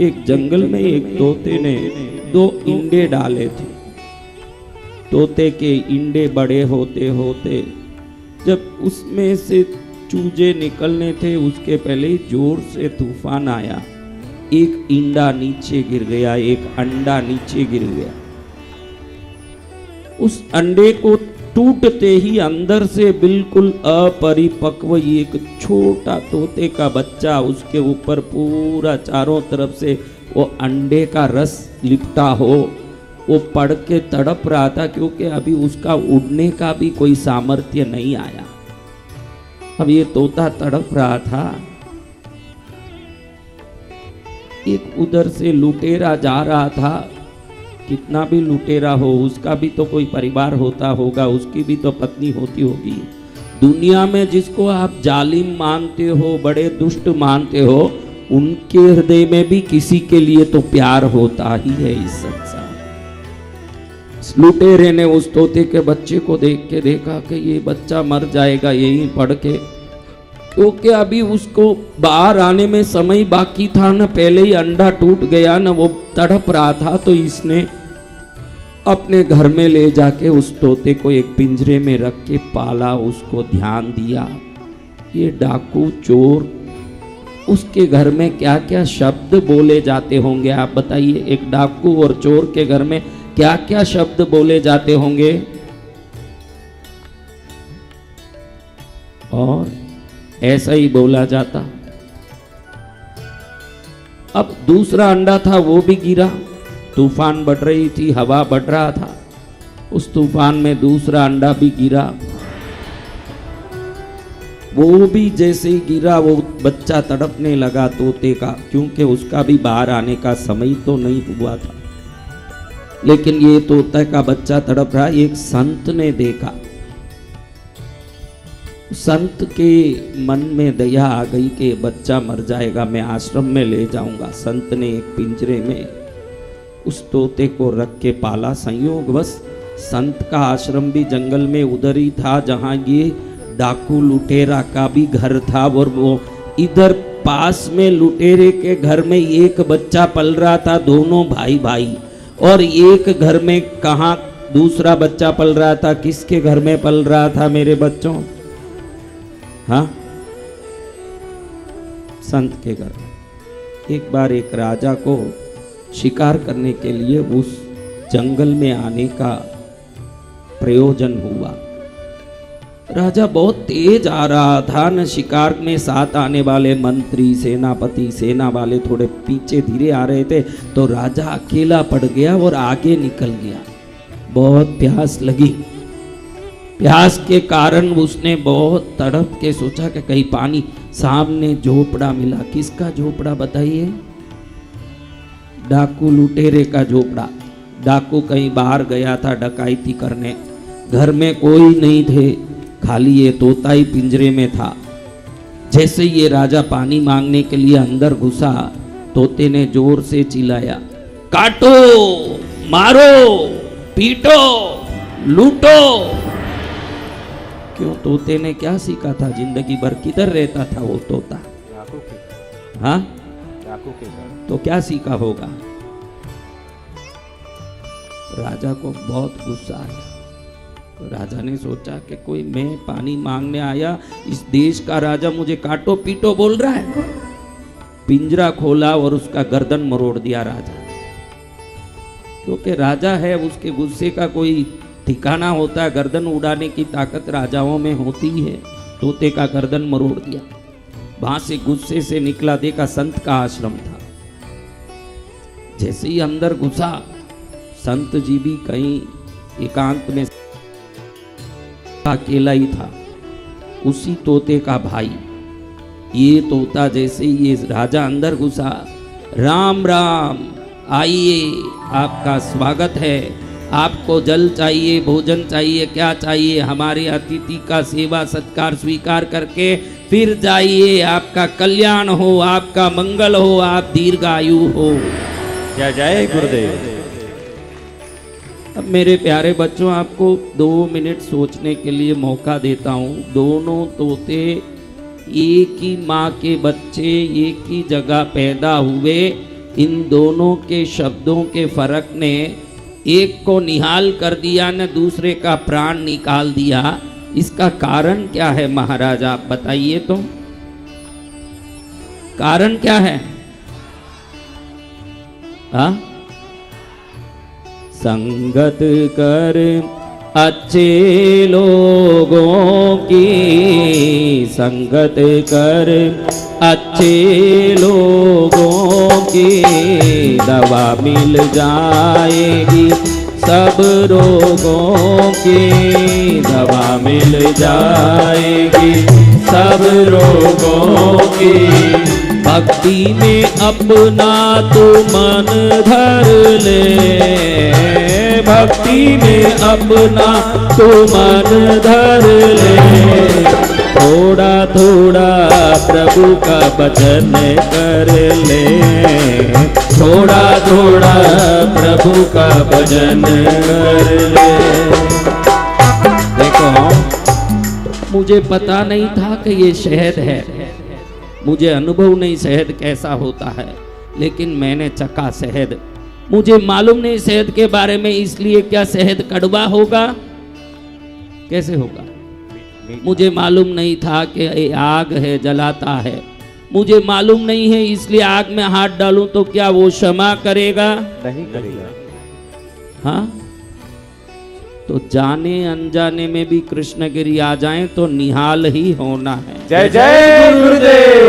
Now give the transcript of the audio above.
एक जंगल में एक तोते ने 2 इंडे डाले थे। तोते के इंडे बड़े होते होते जब उसमें से चूजे निकलने थे, उसके पहले जोर से तूफान आया। एक इंडा नीचे गिर गया, एक अंडा नीचे गिर गया। उस अंडे को टूटते ही अंदर से बिल्कुल अपरिपक्व एक छोटा तोते का बच्चा, उसके ऊपर पूरा चारों तरफ से वो अंडे का रस लिपटा हो, वो पड़ के तड़प रहा था, क्योंकि अभी उसका उड़ने का भी कोई सामर्थ्य नहीं आया। अब ये तोता तड़प रहा था। एक उधर से लुटेरा जा रहा था। कितना भी लुटेरा हो, उसका भी तो कोई परिवार होता होगा, उसकी भी तो पत्नी होती होगी। दुनिया में जिसको आप जालिम मानते हो, बड़े दुष्ट मानते हो, उनके हृदय में भी किसी के लिए तो प्यार होता ही है। इस संसार लुटेरे ने उस तोते के बच्चे को देख के देखा कि ये बच्चा मर जाएगा यहीं पड़ के, क्योंकि अभी उसको बाहर आने में समय बाकी था ना, पहले ही अंडा टूट गया ना, वो तड़प रहा था। तो इसने अपने घर में ले जाके उस तोते को एक पिंजरे में रख के पाला, उसको ध्यान दिया। ये डाकू चोर, उसके घर में क्या क्या शब्द बोले जाते होंगे, आप बताइए। एक डाकू और चोर के घर में क्या क्या शब्द बोले जाते होंगे। और ऐसा ही बोला जाता। अब दूसरा अंडा था वो भी गिरा। तूफान बढ़ रही थी, हवा बढ़ रहा था, उस तूफान में दूसरा अंडा भी गिरा। वो भी जैसे ही गिरा, वो बच्चा तड़पने लगा तोते का, क्योंकि उसका भी बाहर आने का समय तो नहीं हुआ था। लेकिन ये तोते का बच्चा तड़प रहा। एक संत ने देखा, संत के मन में दया आ गई कि बच्चा मर जाएगा, मैं आश्रम में ले जाऊंगा। संत ने एक पिंजरे में उस तोते को रख के पाला। संयोगवश संत का आश्रम भी जंगल में उधर ही था जहां ये डाकू लुटेरा का भी घर था। और वो इधर पास में लुटेरे के घर में एक बच्चा पल रहा था, दोनों भाई भाई। और एक घर में कहां दूसरा बच्चा पल रहा था, किसके घर में पल रहा था मेरे बच्चों? हाँ, संत के घर में। एक बार एक राजा को शिकार करने के लिए उस जंगल में आने का प्रयोजन हुआ। राजा बहुत तेज आ रहा था न, शिकार में साथ आने वाले मंत्री, सेनापति, सेना वाले थोड़े पीछे धीरे आ रहे थे। तो राजा अकेला पड़ गया और आगे निकल गया। बहुत प्यास लगी। प्यास के कारण उसने बहुत तड़प के सोचा कि कहीं पानी, सामने झोपड़ा मिला। किसका झोपड़ा बताइए? डाकू लुटेरे का झोपड़ा। डाकू कहीं बाहर गया था डकैती करने, घर में कोई नहीं थे, खाली ये तोता ही पिंजरे में था। जैसे ये राजा पानी मांगने के लिए अंदर घुसा, तोते ने जोर से चिल्लाया, काटो, मारो, पीटो, लूटो। क्यों? तोते ने क्या सीखा था जिंदगी भर? किधर रहता था वो तोता? हाँ, डाकू के घर। तो क्या सीखा होगा? राजा को बहुत गुस्सा आया। तो राजा ने सोचा कि कोई, मैं पानी मांगने आया, इस देश का राजा मुझे काटो पीटो बोल रहा है। पिंजरा खोला और उसका गर्दन मरोड़ दिया राजा। क्योंकि राजा है, उसके गुस्से का कोई ठिकाना होता है, गर्दन उड़ाने की ताकत राजाओं में होती है। तोते का गर्दन मरोड़ दिया। वहां से गुस्से से निकला, देखा संत का आश्रम था। जैसे ही अंदर घुसा, संत जी भी कहीं एकांत में अकेला ही था। उसी तोते का भाई, ये तोता जैसे ही ये राजा अंदर घुसा, राम राम, आइए, आपका स्वागत है, आपको जल चाहिए, भोजन चाहिए, क्या चाहिए? हमारे अतिथि का सेवा सत्कार स्वीकार करके फिर जाइए, आपका कल्याण हो, आपका मंगल हो, आप दीर्घायु हो। जय जय गुरुदेव। अब मेरे प्यारे बच्चों, आपको 2 मिनट सोचने के लिए मौका देता हूँ। दोनों तोते एक ही माँ के बच्चे, एक ही जगह पैदा हुए, इन दोनों के शब्दों के फर्क ने एक को निहाल कर दिया न दूसरे का प्राण निकाल दिया। इसका कारण क्या है महाराज, आप बताइए तो, कारण क्या है? संगत कर अच्छे लोगों की, संगत कर अच्छे लोगों की, दवा मिल जाएगी सब रोगों की, दवा मिल जाएगी सब रोगों की। भक्ति में अपना तू मन धर ले, भक्ति में अपना तू मन धर ले, थोड़ा थोड़ा प्रभु का भजन कर ले, थोड़ा थोड़ा प्रभु का भजन कर ले। देखो, मुझे पता नहीं था कि ये शहद है, मुझे अनुभव नहीं शहद कैसा होता है, लेकिन मैंने चखा शहद। मुझे मालूम नहीं शहद के बारे में, इसलिए क्या शहद कड़वा होगा? कैसे होगा? मुझे मालूम नहीं था कि ये आग है, जलाता है। मुझे मालूम नहीं है, इसलिए आग में हाथ डालूं तो क्या वो क्षमा करेगा? नहीं करेगा। हाँ, तो जाने अनजाने में भी कृष्णगिरी आ जाएं तो निहाल ही होना है। जय जय गुरुदेव।